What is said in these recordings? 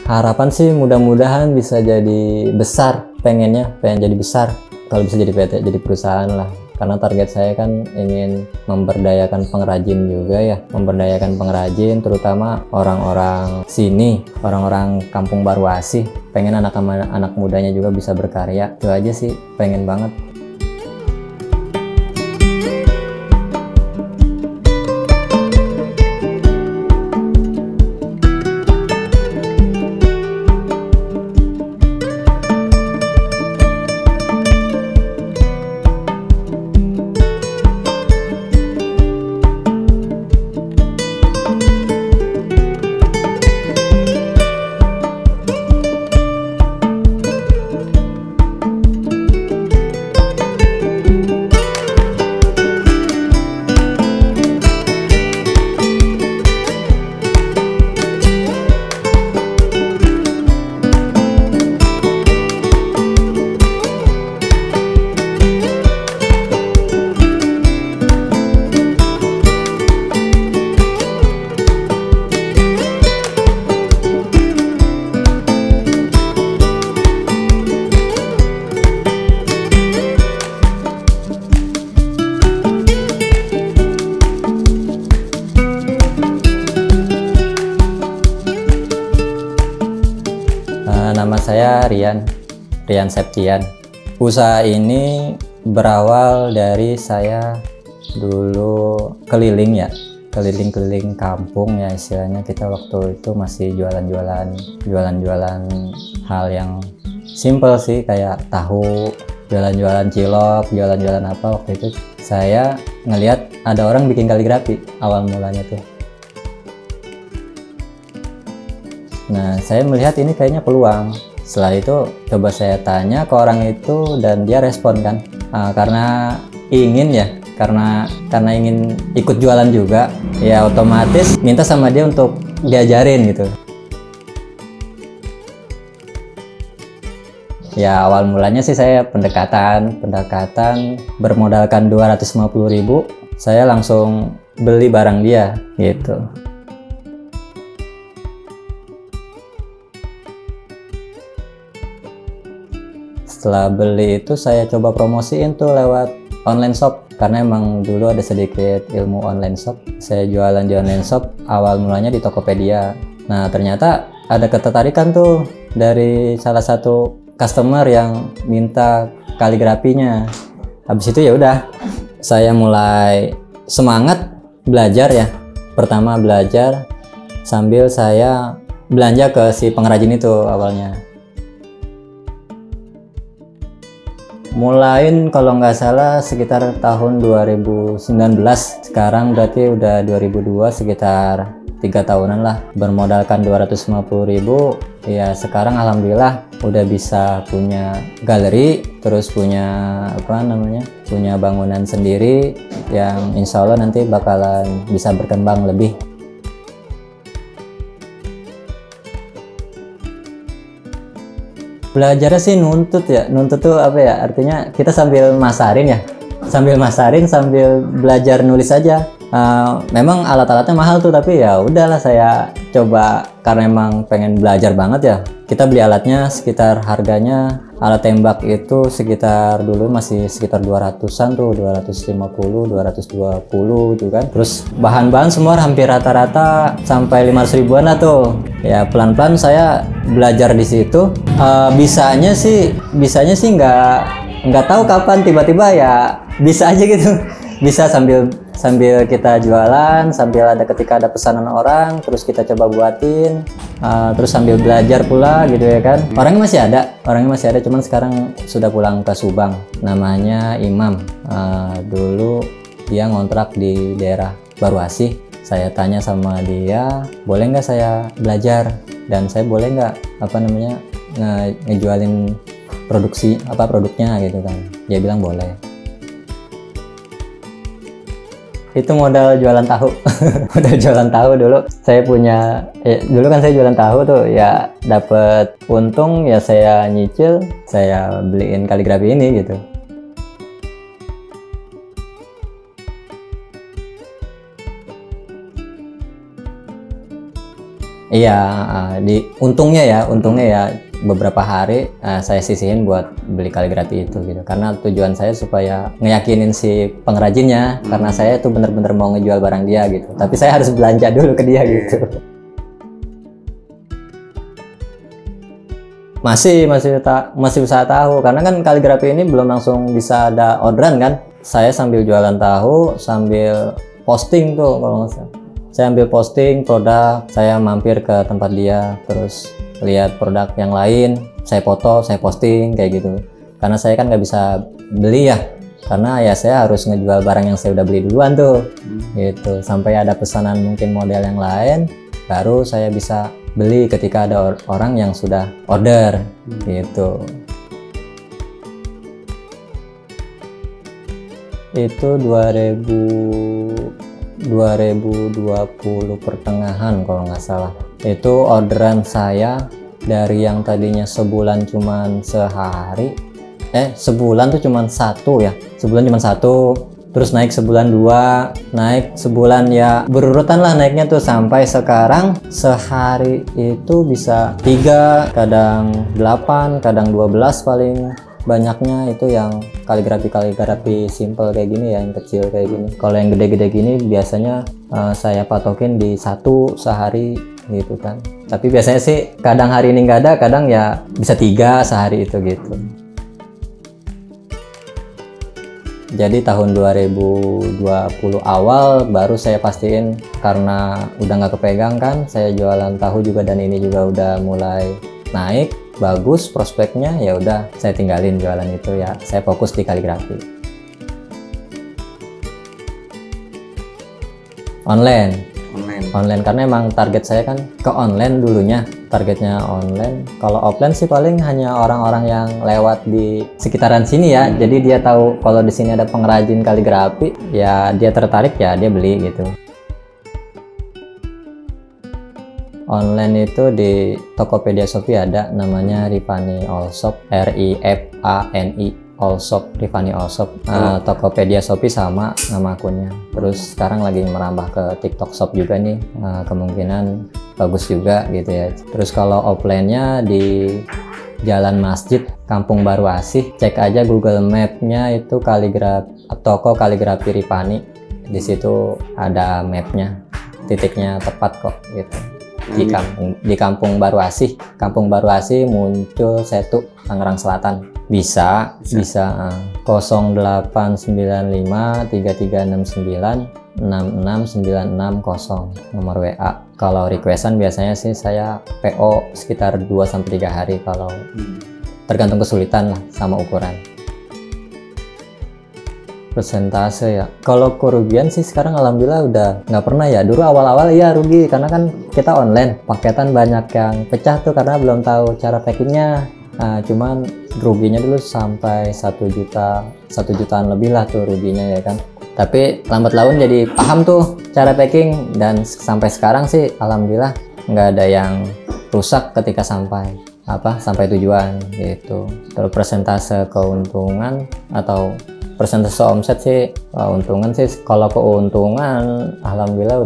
Harapan sih mudah-mudahan bisa jadi besar, pengen jadi besar. Kalau bisa jadi PT, jadi perusahaan lah. Karena target saya kan ingin memberdayakan pengrajin juga ya, memberdayakan pengrajin terutama orang-orang sini, orang-orang Kampung Baruasih. Pengen anak mudanya juga bisa berkarya, itu aja sih, pengen banget. Nama saya Rian Septian. Usaha ini berawal dari saya dulu keliling kampung ya, istilahnya kita waktu itu masih jualan hal yang simple sih, kayak tahu, jualan cilok, jualan apa. Waktu itu saya ngelihat ada orang bikin kaligrafi awal mulanya tuh. Nah, saya melihat ini kayaknya peluang. Setelah itu coba saya tanya ke orang itu dan dia respon kan, karena ingin ikut jualan juga, ya otomatis minta sama dia untuk diajarin gitu. Ya awal mulanya sih saya pendekatan bermodalkan 250.000, saya langsung beli barang dia gitu. Setelah beli itu saya coba promosiin tuh lewat online shop, karena emang dulu ada sedikit ilmu online shop. Saya jualan di online shop, awal mulanya di Tokopedia. Nah ternyata ada ketertarikan tuh dari salah satu customer yang minta kaligrafinya. Habis itu ya udah, saya mulai semangat belajar ya. Pertama belajar sambil saya belanja ke si pengrajin itu awalnya. Mulain kalau nggak salah sekitar tahun 2019, sekarang berarti udah 2002, sekitar 3 tahunan lah. Bermodalkan 250.000, ya sekarang alhamdulillah udah bisa punya galeri, terus punya punya bangunan sendiri yang insya Allah nanti bakalan bisa berkembang lebih. Belajarnya sih nuntut tuh apa ya, artinya kita sambil masarin sambil belajar nulis aja. Memang alat-alatnya mahal tuh, tapi ya udahlah saya coba karena emang pengen belajar banget ya. Kita beli alatnya sekitar harganya, alat tembak itu sekitar dulu masih sekitar 200-an tuh, 250, 220 gitu kan. Terus bahan-bahan semua hampir rata-rata sampai 500.000-an lah tuh. Ya pelan-pelan saya belajar di situ. Bisanya sih nggak tahu kapan tiba-tiba ya bisa aja gitu. Bisa sambil kita jualan, sambil ketika ada pesanan orang, terus kita coba buatin, terus sambil belajar pula gitu ya kan. Orangnya masih ada, cuman sekarang sudah pulang ke Subang. Namanya Imam. Dulu dia ngontrak di daerah Baruasih. Saya tanya sama dia, boleh nggak saya belajar, dan saya boleh nggak ngejualin produknya gitu kan. Dia bilang boleh. Itu modal jualan tahu. Modal jualan tahu dulu. Saya punya, dulu kan saya jualan tahu tuh, ya dapet untung ya saya nyicil, saya beliin kaligrafi ini gitu. Iya, untungnya ya beberapa hari saya sisihin buat beli kaligrafi itu gitu. Karena tujuan saya supaya ngeyakinin si pengrajinnya, karena saya tuh bener-bener mau ngejual barang dia gitu. Tapi saya harus belanja dulu ke dia gitu. Masih usaha tahu, karena kan kaligrafi ini belum langsung bisa ada orderan kan. Saya sambil jualan tahu, sambil posting tuh kalau nggak salah. Saya ambil posting produk, saya mampir ke tempat dia, terus lihat produk yang lain, saya foto, saya posting kayak gitu. Karena saya kan nggak bisa beli ya, karena ya saya harus ngejual barang yang saya udah beli duluan tuh, gitu. Sampai ada pesanan mungkin model yang lain, baru saya bisa beli ketika ada orang yang sudah order, gitu. Itu 2020 pertengahan kalau nggak salah. Itu orderan saya dari yang tadinya sebulan cuman sehari, sebulan tuh cuman satu ya, sebulan cuman satu, terus naik sebulan 2, naik sebulan ya berurutan lah naiknya tuh, sampai sekarang sehari itu bisa 3, kadang 8, kadang 12 paling banyaknya. Itu yang kaligrafi simple kayak gini ya, yang kecil kayak gini. Kalau yang gede-gede gini biasanya saya patokin di 1 sehari gitu kan. Tapi biasanya sih kadang hari ini nggak ada, kadang ya bisa 3 sehari itu gitu. Jadi tahun 2020 awal baru saya pastiin, karena udah nggak kepegang kan, saya jualan tahu juga dan ini juga udah mulai naik, bagus prospeknya, ya udah saya tinggalin jualan itu ya, saya fokus di kaligrafi. Online karena emang target saya kan ke online dulunya, targetnya online. Kalau offline sih paling hanya orang-orang yang lewat di sekitaran sini ya, jadi dia tahu kalau di sini ada pengrajin kaligrafi, ya dia tertarik, ya dia beli gitu. Online itu di Tokopedia Shopee ada namanya Rifani Allshop, RIFANI Allshop, Rifani Allshop. Tokopedia Shopee sama nama akunnya. Terus sekarang lagi merambah ke TikTok Shop juga nih, kemungkinan bagus juga gitu ya. Terus kalau offline-nya di Jalan Masjid, Kampung Baru Asih, cek aja Google Map-nya itu toko kaligrafi Rifani. Di situ ada map-nya, titiknya tepat kok gitu. Di Kampung Baru Asih, muncul Setu, Tangerang Selatan. Bisa 0895 3369 66960 nomor WA. Kalau requestan biasanya sih saya PO sekitar 2-3 hari, kalau tergantung kesulitan lah sama ukuran. Persentase ya, kalau kerugian sih sekarang alhamdulillah udah nggak pernah ya. Dulu awal-awal ya rugi, karena kan kita online, paketan banyak yang pecah tuh karena belum tahu cara packingnya. Cuman ruginya dulu sampai 1 jutaan lebih lah tuh ruginya ya kan. Tapi lambat laun jadi paham tuh cara packing, dan sampai sekarang sih alhamdulillah nggak ada yang rusak ketika sampai tujuan gitu. Terus persentase keuntungan atau persentase omset sih, untungan sih, kalau keuntungan alhamdulillah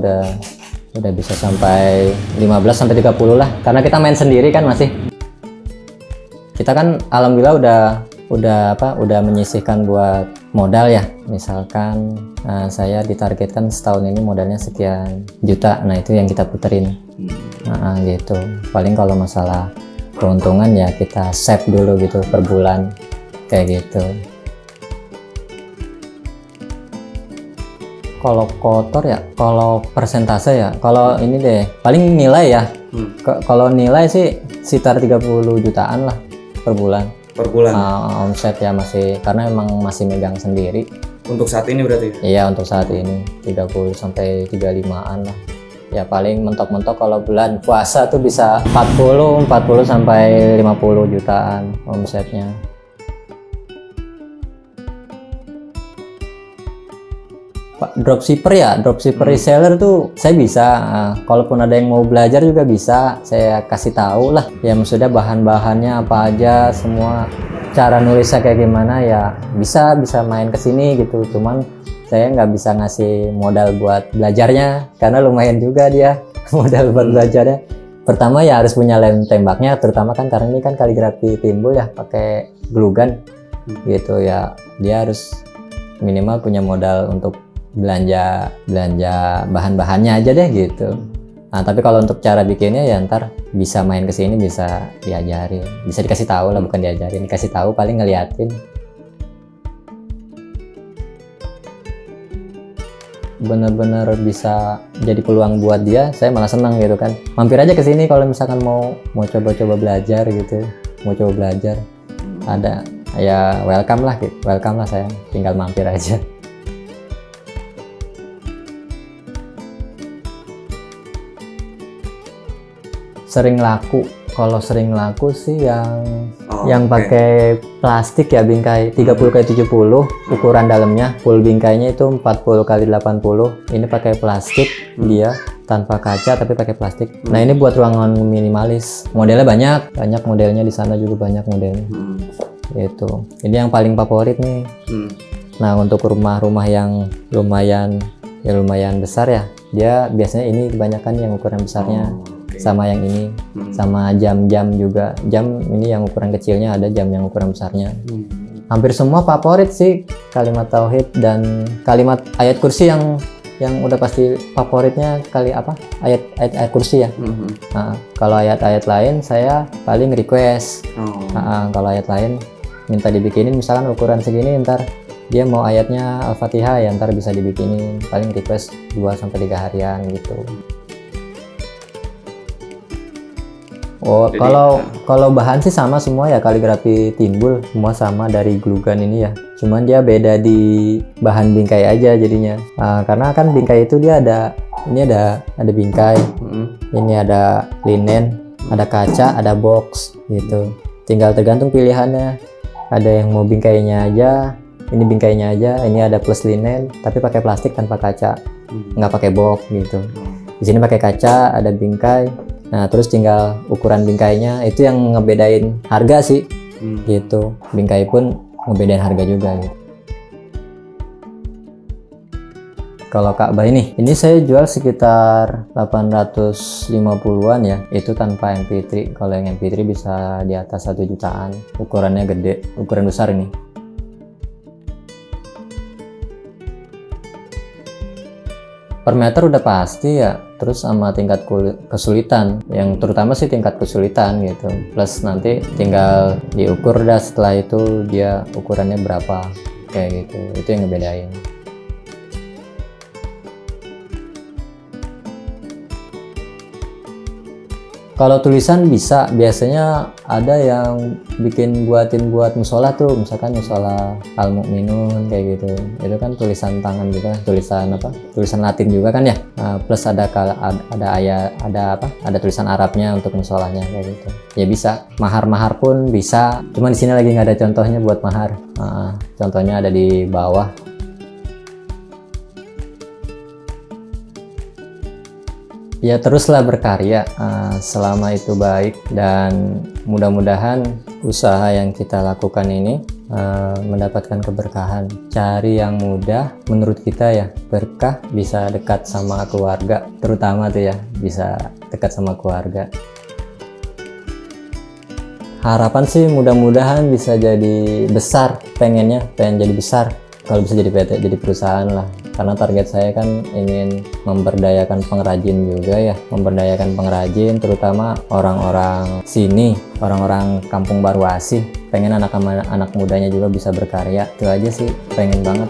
udah bisa sampai 15-30 lah, karena kita main sendiri kan masih. Kita kan alhamdulillah udah menyisihkan buat modal ya. Misalkan saya ditargetkan setahun ini modalnya sekian juta, nah itu yang kita puterin. Gitu. Paling kalau masalah keuntungan ya kita save dulu gitu per bulan kayak gitu. Kalau kotor ya, kalau persentase ya, kalau ini deh paling nilai ya. Kalau nilai sih sekitar 30 jutaan lah per bulan. Omset ya masih, karena emang masih megang sendiri. Untuk saat ini berarti? Iya, untuk saat ini 30 sampai 35-an lah. Ya paling mentok-mentok kalau bulan puasa tuh bisa 40 sampai 50 jutaan omsetnya. Dropshipper reseller tuh saya bisa, kalaupun ada yang mau belajar juga bisa saya kasih tahu lah ya, maksudnya bahan-bahannya apa aja, semua cara nulisnya kayak gimana ya, bisa main ke sini gitu. Cuman saya nggak bisa ngasih modal buat belajarnya karena lumayan juga dia modal buat belajarnya. Pertama ya harus punya lem tembaknya, terutama kan karena ini kan kaligrafi timbul ya, pakai glue gun gitu ya. Dia harus minimal punya modal untuk belanja bahan-bahannya aja deh gitu. Nah, tapi kalau untuk cara bikinnya ya ntar bisa main ke sini, bisa diajarin, bisa dikasih tahu lah, bukan diajarin, dikasih tahu, paling ngeliatin. Bener-bener bisa jadi peluang buat dia, saya malah senang gitu kan. Mampir aja ke sini kalau misalkan mau coba-coba belajar gitu, mau coba belajar. Ada ya welcome lah gitu, welcome lah, saya tinggal mampir aja. Sering laku, kalau sering laku sih yang pakai plastik ya, bingkai 30x70, ukuran dalamnya full bingkainya itu 40x80. Ini pakai plastik, dia tanpa kaca tapi pakai plastik. Nah, ini buat ruangan minimalis. Modelnya banyak modelnya, di sana juga banyak modelnya. Itu. Ini yang paling favorit nih. Nah, untuk rumah-rumah yang lumayan besar ya, dia biasanya ini kebanyakan yang ukuran besarnya. Sama yang ini, sama jam-jam juga. Jam ini yang ukuran kecilnya, ada jam yang ukuran besarnya. Hampir semua favorit sih, kalimat tauhid dan kalimat ayat kursi yang udah pasti favoritnya ayat kursi ya. Nah, kalau ayat-ayat lain saya paling request. Kalau ayat lain minta dibikinin, misalkan ukuran segini, ntar dia mau ayatnya Al-Fatihah ya, ntar bisa dibikinin, paling request 2-3 harian gitu. Oh, jadi, kalau bahan sih sama semua ya, kaligrafi timbul semua sama dari glue gun ini ya. Cuman dia beda di bahan bingkai aja jadinya. Karena kan bingkai itu dia ada bingkai, ini ada linen, ada kaca, ada box gitu. Tinggal tergantung pilihannya. Ada yang mau bingkainya aja, ini bingkainya aja, ini ada plus linen tapi pakai plastik tanpa kaca, nggak pakai box gitu. Di sini pakai kaca, ada bingkai. Nah, terus tinggal ukuran bingkainya itu yang ngebedain harga sih, gitu. Bingkai pun ngebedain harga juga gitu. Kalau Ka'bah ini saya jual sekitar 850-an ya, itu tanpa MP3. Kalau yang MP3 bisa di atas 1 jutaan, ukurannya gede, ukuran besar ini. Per meter udah pasti ya, terus sama tingkat kesulitan, yang terutama sih tingkat kesulitan gitu, plus nanti tinggal diukur dah setelah itu dia ukurannya berapa, kayak gitu, itu yang ngebedain. Kalau tulisan bisa, biasanya ada yang buatin buat musola tuh, misalkan musola Al-Mu'minun kayak gitu. Itu kan tulisan tangan juga, tulisan Latin juga kan ya. Plus ada tulisan Arabnya untuk musolanya kayak gitu. Ya bisa, mahar pun bisa. Cuman di sini lagi nggak ada contohnya buat mahar. Contohnya ada di bawah. Ya teruslah berkarya selama itu baik, dan mudah-mudahan usaha yang kita lakukan ini mendapatkan keberkahan. Cari yang mudah menurut kita ya, berkah, bisa dekat sama keluarga, terutama tuh ya, bisa dekat sama keluarga. Harapan sih mudah-mudahan bisa jadi besar, pengen jadi besar. Kalau bisa jadi PT, jadi perusahaan lah. Karena target saya kan ingin memberdayakan pengrajin juga ya, memberdayakan pengrajin, terutama orang-orang sini, orang-orang Kampung Baru Asih. Pengen anak mudanya juga bisa berkarya, itu aja sih, pengen banget.